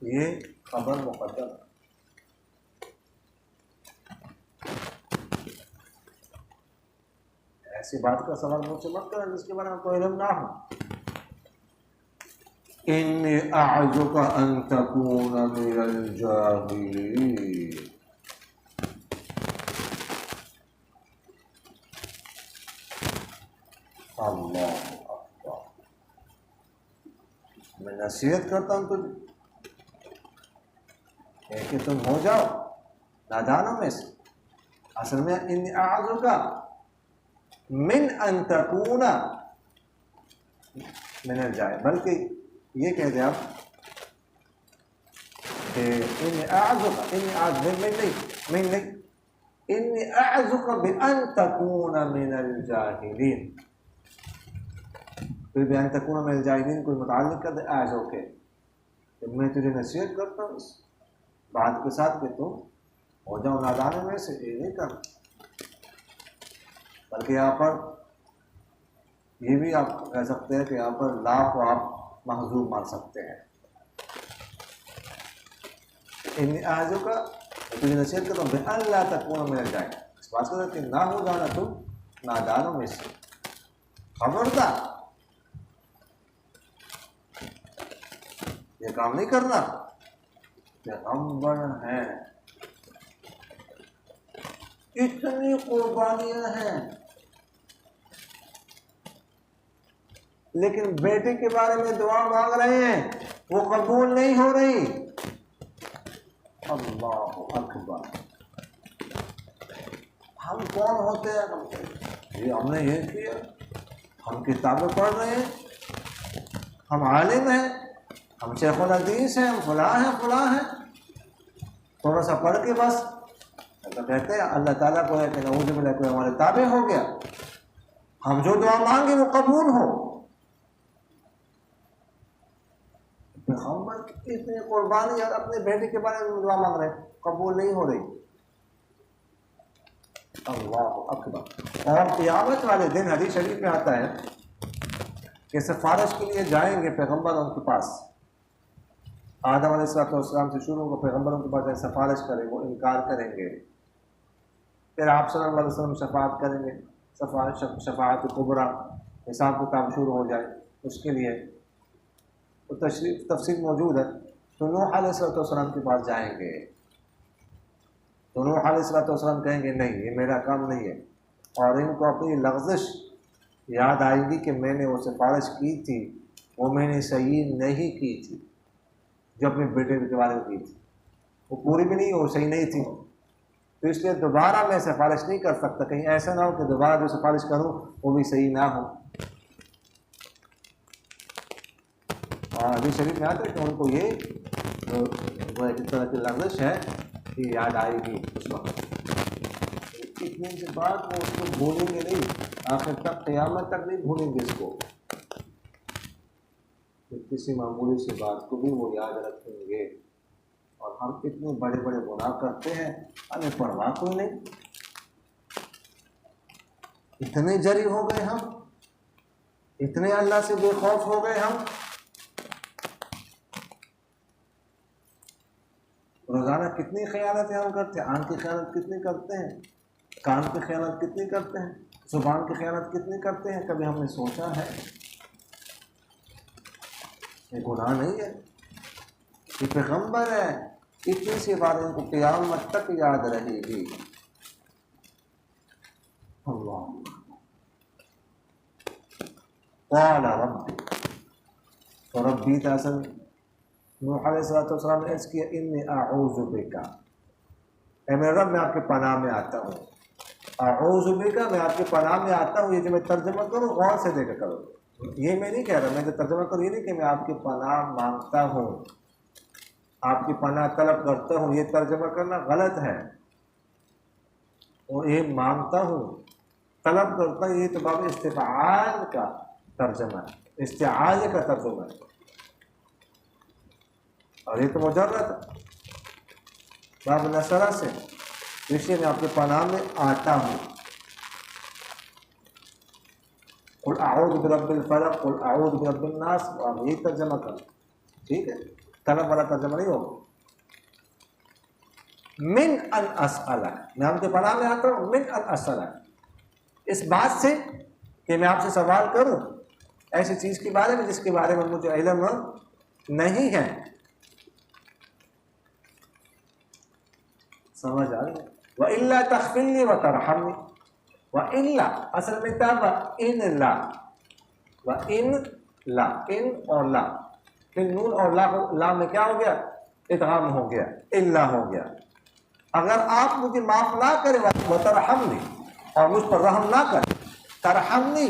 A: یہ خبر مقدم ہے. ایسی بات کا سوال مجھ سے مت کریں جس کے بارے میں کوئی علم نہ ہو. انی اعظک ان تکون من الجاہلین، اللہ اکبر. میں نصیحت کرتا ہوں تجھے کہ تم ہو جاؤ نادانوں میں سے. اصل میں انی اعظک من ان تکون من الجاہلین، بلکہ یہ کہہ دیں آپ کہ انی اعظک، انی اعظک بان تکون من الجاہلین. پھر بھی ان تکون من الجاہلین کوئی متعلق کر دے اعظک کے، کہ میں تجھے نصیحت کرتا ہوں اس بات کے ساتھ کہ تم ہو جاؤ نادانوں میں سے. یہ نہیں کرنا، بلکہ یہاں پر یہ بھی آپ کہہ سکتے ہیں کہ یہاں پر لا کو آپ محذوف مان سکتے ہیں. انی اعظک تجھے نصیحت کرتا ہوں بان لا تکون من الجاہلین، اس بات کا کہ نہ ہو جانا تم نادانوں میں سے. خبردار یہ کام نہیں کرنا. پیغمبر ہیں، اتنی قربانیاں ہیں، لیکن بیٹے کے بارے میں دعا مانگ رہے ہیں وہ قبول نہیں ہو رہی. اللہ اکبر. ہم کون ہوتے ہیں؟ یہ ہم نے یہ کیا، ہم کتابیں پڑھ رہے ہیں، ہم عالم ہیں، ہم شیخ الحدیث ہیں، ہم فلاں ہیں، تھوڑا سا پڑھ کے بس تو کہتے ہیں اللہ تعالیٰ کو ہے کہ نعوذ باللہ کوئی ہمارے تابع ہو گیا، ہم جو دعا مانگے وہ قبول ہو. پیغمبر کی اتنی قربانی اور اپنے بیٹے کے بارے میں دعا مانگ رہے ہیں، قبول نہیں ہو رہی. اللہ اکبر. اور قیامت والے دن حدیث شریف میں آتا ہے کہ سفارش کے لیے جائیں گے پیغمبروں کے پاس. آدم علیہ السلام سے شروع کو پیغمبروں کے پاس جائیں، سفارش کریں، وہ انکار کریں گے. پھر آپ صلی اللہ علیہ وسلم شفاعت کریں گے، شفاعت کبریٰ، حساب کتاب شروع ہو جائے اس کے لیے. تو تفصیل موجود ہے. تو نوح علیہ السلام کے پاس جائیں گے تو نوح علیہ السلام کہیں گے نہیں یہ میرا کام نہیں ہے، اور ان کو اپنی لغزش یاد آئے گی کہ میں نے وہ سفارش کی تھی، وہ میں نے صحیح نہیں کی تھی، جو اپنے بیٹے کے بارے میں کی تھی، وہ پوری بھی نہیں، وہ صحیح نہیں تھی، تو اس لیے دوبارہ میں سفارش نہیں کر سکتا، کہیں ایسا نہ ہو کہ دوبارہ جو سفارش کروں وہ بھی صحیح نہ ہو۔ اور حدیث شریف میں آتا ہے کہ ان کو یہ ایک طرح کی لغزش ہے کہ یاد آئے گی اس وقت، اتنے کے بعد وہ اس کو بھولیں گے نہیں، آخر تک قیامت تک نہیں بھولیں گے اس کو، کسی معمولی سی بات کو بھی وہ یاد رکھیں گے۔ اور ہم اتنے بڑے بڑے گناہ کرتے ہیں، ہمیں پرواہ کوئی نہیں، اتنے جری ہو گئے ہم، اتنے اللہ سے بے خوف ہو گئے ہم۔ روزانہ کتنی خیانتیں ہم کرتے ہیں، آنکھ کی خیانت کتنی کرتے ہیں، کان کی خیانت کتنی کرتے ہیں، زبان کی خیانت کتنی کرتے ہیں، کبھی ہم نے سوچا ہے؟ یہ گناہ نہیں ہے، یہ پیغمبر ہے، اتنی سی بات ان کو قیامت تک یاد رہے گی۔ اللہ قال ربی، تو ربی تاثر نوح علیہ السلام نے عرض کیا انی اعوذ بک، اے میرے رب میں آپ کے پناہ میں آتا ہوں، اعوذ بک میں آپ کے پناہ میں آتا ہوں۔ یہ جو میں ترجمہ کروں غور سے دیکھ کرو، یہ میں نہیں کہہ رہا، میں جو ترجمہ کروں یہ نہیں کہ میں آپ کی پناہ مانگتا ہوں، آپ کی پناہ طلب کرتا ہوں، یہ ترجمہ کرنا غلط ہے، اور یہ مانگتا ہوں طلب کرتا ہوں، یہ تو باب استفعال کا ترجمہ ہے، استعاذہ کا ترجمہ ہے، اور یہ تو مجرد باب نصرہ سے، اس لیے میں آپ کے پناہ میں آتا ہوں۔ قل اعوذ برب الفلق، قل اعوذ برب الناس، آپ یہی ترجمہ کریں، ٹھیک ہے، طلب والا ترجمہ نہیں ہوگا۔ من ان اسألک، میں آپ کے پناہ میں آتا ہوں، من ان اسألک، اس بات سے کہ میں آپ سے سوال کروں ایسی چیز کے بارے میں جس کے بارے میں مجھے علم نہیں ہے۔ سمجھ آ گیا؟ وَإِلَّا تَغْفِرْ لِي وَتَرْحَمْنِي، وَإِلَّا اصل میں کیا وَإِن لا، وَإِن لا، ان اور لا، پھر نون اور لا میں کیا ہو گیا؟ ادغام ہو گیا، الا ہو گیا۔ اگر آپ مجھے معاف نہ کریں وَتَرْحَمْنِي، اور مجھ پر رحم نہ کریں، ترحمنی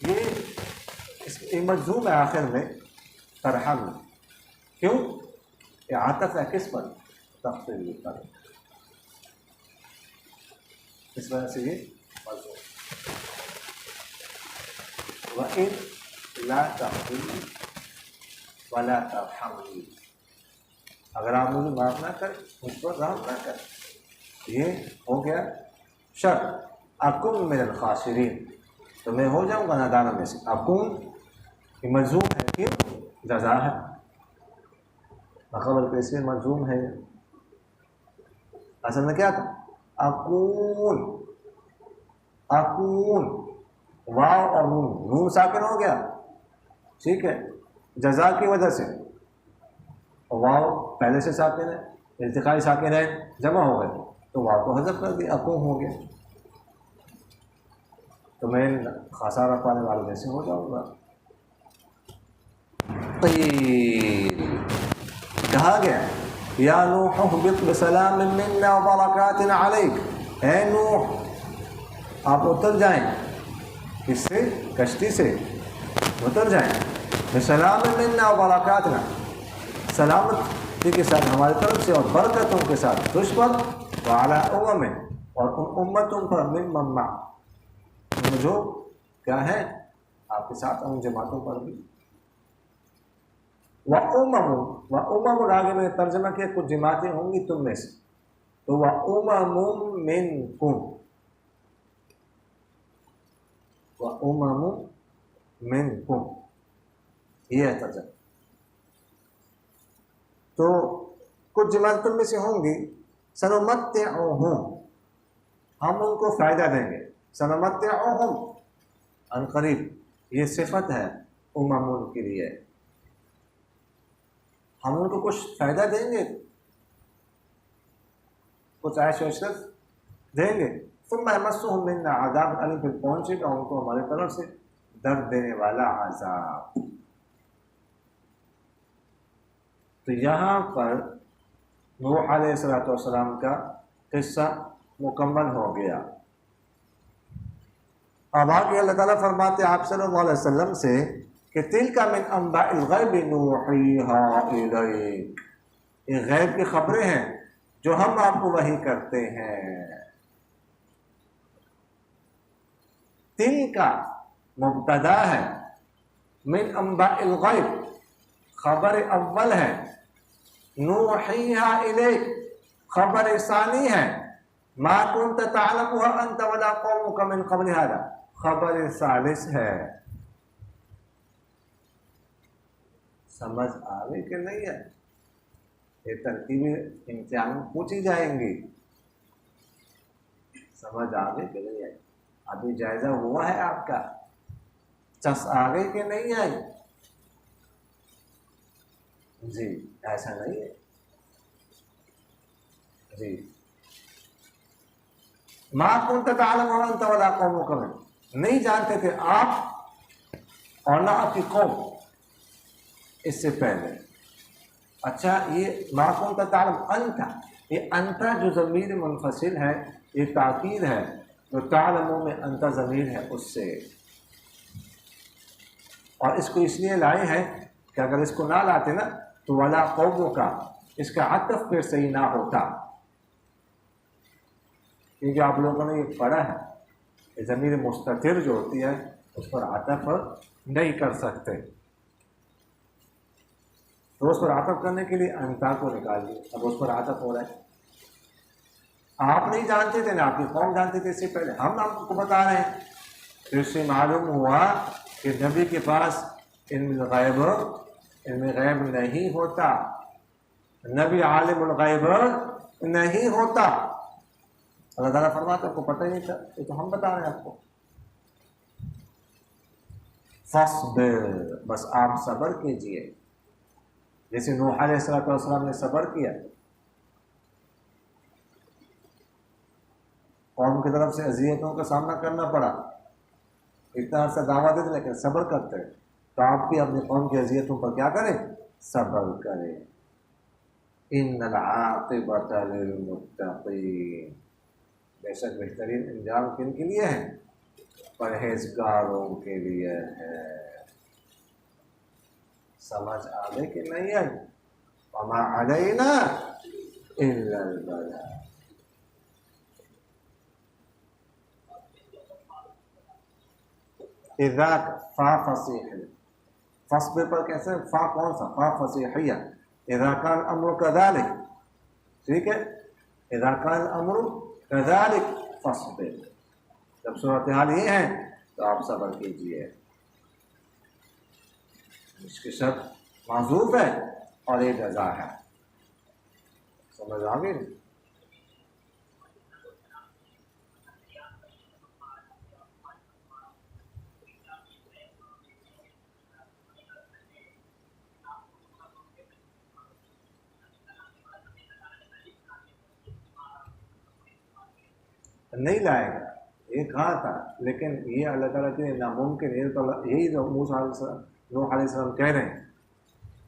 A: یہ مجزوم ہے آخر میں، ترحمنی کیوں؟ یہ عاطف ہے کس پر؟ تغفر پر، اس وجہ سے یہ مجزوم۔ وَإِن لَا تَغْفِرْ وَلَا تَرْحَمْنِي، اگر آپ مجھے معاف نہ کریں، مجھ پر رحم نہ کریں، یہ ہو گیا شرط، اکن من الخاسرین، تو میں ہو جاؤں گا نادانوں میں سے۔ اکن یہ مجزوم ہے، کیوں؟ جزا ہے، خبر کیسے مجزوم ہے، اصل میں کیا تھا؟ اکون، اکون، واو اور نون ساکن ہو گیا، ٹھیک ہے، جزا کی وجہ سے، واو پہلے سے ساکن ہے، التقائی ساکن ہے، جمع ہو گئے تو واو کو حذف کر دیا، اکون ہو گیا، تو میں خسارہ پانے والوں میں سے ہو جاؤں گا۔ قیل، کہا گیا یا نوح اہبط بسلام منا وبرکات علیک، اے نوح آپ اتر جائیں، کس سے؟ کشتی سے اتر جائیں، بسلام منا وبرکاتنا، سلامتی کے ساتھ ہماری طرف سے اور برکتوں کے ساتھ، تجھ پر، وعلی امم، اور ان امتوں پر، ممن معک، جو کیا ہے آپ کے ساتھ، ان جماعتوں پر بھی، وَأُمَمٌ آگے میں نے ترجمہ کیا کچھ جماعتیں ہوں گی تم میں سے، تو وَأُمَمٌ مِّنْكُمْ، وَأُمَمٌ مِّنْكُمْ، یہ ہے ترجمہ، تو کچھ جماعتیں تم میں سے ہوں گی، سَنُمَتِّعُهُمْ، ہم ان کو فائدہ دیں گے، سَنُمَتِّعُهُمْ ان قریب، یہ صفت ہے امم کے لیے، ہم ان کو کچھ فائدہ دیں گے، کچھ عیش و عشرت دیں گے، ثم يمسهم منا عذاب علیم، پھر پہنچے گا ان کو ہماری طرف سے درد دینے والا عذاب۔ تو یہاں پر نوح علیہ السلام کا قصہ مکمل ہو گیا۔ اب آگے اللہ تعالیٰ فرماتے آپ صلی اللہ علیہ وسلم سے کہ تِلْکَ مِنْ أَنْبَاءِ الْغَيْبِ نُوحِیهَا إِلَيْکَ، یہ غیب کی خبریں ہیں جو ہم آپ کو وحی کرتے ہیں۔ تِلْکَ مبتدا ہے، من انباء الغیب خبر اول ہے، نوحیہا الیک خبر ثانی ہے، ما کنت تعلمها انت ولا قومك من قبل هذا خبر ثالث ہے۔ سمجھ آگے کہ نہیں ہے؟ یہ ترتیبیں امتحان میں پوچھی جائیں گی، سمجھ آگے کہ نہیں ہے؟ ابھی جائزہ ہوا ہے آپ کا، چس آگے کہ نہیں آئی؟ جی ایسا نہیں ہے جی۔ ما کنت تعلم انت ولا قومک من، نہیں جانتے تھے آپ اور نہ آپ کی قوم اس سے پہلے۔ اچھا یہ ما کنت تعلم انت، یہ انت جو ضمیر منفصل ہے یہ تاکید ہے، جو تعلموں میں انت ضمیر ہے اس سے، اور اس کو اس لیے لائے ہیں کہ اگر اس کو نہ لاتے نا تو ولا قوموں کا اس کا عطف پھر صحیح نہ ہوتا، کیونکہ آپ لوگوں نے یہ پڑھا ہے کہ ضمیر مستتر جو ہوتی ہے اس پر عطف نہیں کر سکتے، تو اس پر عطف کرنے کے لیے انتا کو نکال دیا، اب اس پر عطف ہو رہا ہے۔ آپ نہیں جانتے تھے نا آپ کی قوم جانتے تھے اس سے پہلے، ہم آپ کو بتا رہے ہیں، تو اس سے معلوم ہوا کہ نبی کے پاس علم غیب نہیں ہوتا، نبی عالم الغیب نہیں ہوتا۔ اللہ تعالیٰ فرماتا ہے کو پتہ ہی نہیں تھا، یہ تو ہم بتا رہے ہیں آپ کو۔ فاصبر، بس آپ صبر کیجئے، جیسے نوح علیہ السلام نے صبر کیا، قوم کی طرف سے اذیتوں کا سامنا کرنا پڑا، اتنا عرصہ دعویٰ دیتے لیکن صبر کرتے، تو آپ بھی اپنی قوم کی اذیتوں پر کیا کریں؟ صبر کریں۔ ان العاقبۃ للمتقین، بے شک بہترین انجام کن کے لیے ہے؟ پرہیزگاروں کے لیے ہے۔ سمجھ آگے کہ نہیں ہے؟ وما علینا الا البلاغ۔ اذا فا فصیح، فصبر پر کیسے؟ فا کون سا؟ فا فصیحیہ۔ اذا کان الامر کذالک، ٹھیک ہے، اذا کان الامر کذالک فصبر، جب صورتحال یہ ہے تو آپ صبر کیجئے۔ اس کی شرط معذوف ہے اور یہ جزا ہے، سمجھ آگے؟ نہیں لائے گا، یہ کہا تھا، لیکن یہ اللہ تعالیٰ کے ناممکن، یہی جو نوح علیہ السلام کہہ رہے ہیں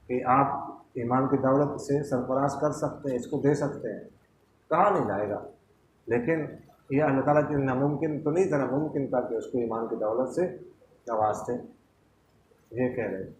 A: کہ آپ ایمان کی دولت سے سرفراز کر سکتے ہیں، اس کو دے سکتے ہیں، کہاں نہیں لائے گا، لیکن یہ اللہ تعالیٰ کے ناممکن تو نہیں تھا، ناممکن تھا کہ اس کو ایمان کی دولت سے نوازتے، یہ کہہ رہے ہیں۔